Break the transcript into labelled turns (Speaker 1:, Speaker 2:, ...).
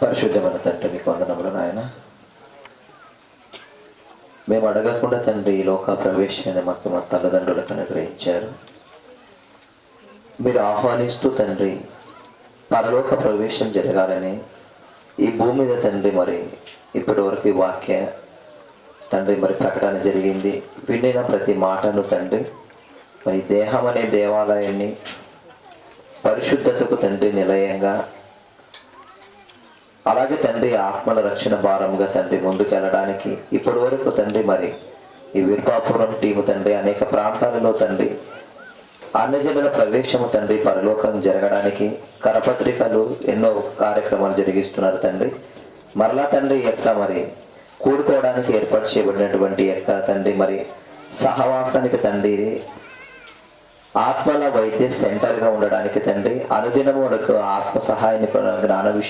Speaker 1: పరిశుద్ధమైన తండ్రి, మీకు వందనములు నాయన. మేము అడగకుండా తండ్రి ఈ లోక ప్రవేశాన్ని మాకు మా తల్లిదండ్రులకు అనుగ్రహించారు. మీరు ఆహ్వానిస్తూ తండ్రి పరలోక ప్రవేశం జరగాలని ఈ భూమి మీద తండ్రి మరి ఇప్పటి వరకు ఈ వాక్య తండ్రి మరి ప్రకటన జరిగింది. వినిన ప్రతి మాటను తండ్రి మరి దేహం అనే దేవాలయాన్ని పరిశుద్ధతకు తండ్రి నిలయంగా, అలాగే తండ్రి ఆత్మల రక్షణ భారంగా తండ్రి ముందుకు వెళ్ళడానికి ఇప్పటి వరకు తండ్రి మరి ఈ విర్పాపురం టీము తండ్రి అనేక ప్రాంతాలలో తండ్రి అన్యజనుల ప్రవేశము తండ్రి పరలోకం జరగడానికి కరపత్రికలు ఎన్నో కార్యక్రమాలు జరిగిస్తున్నారు తండ్రి. మరలా తండ్రి యొక్క మరి కూడుకోవడానికి ఏర్పాటు చేయబడినటువంటి యొక్క తండ్రి మరి సహవాసానికి తండ్రి ఆత్మల వైద్య సెంటర్గా ఉండడానికి తండ్రి అనుదినము ఆత్మ సహాయాన్ని జ్ఞాన విషయం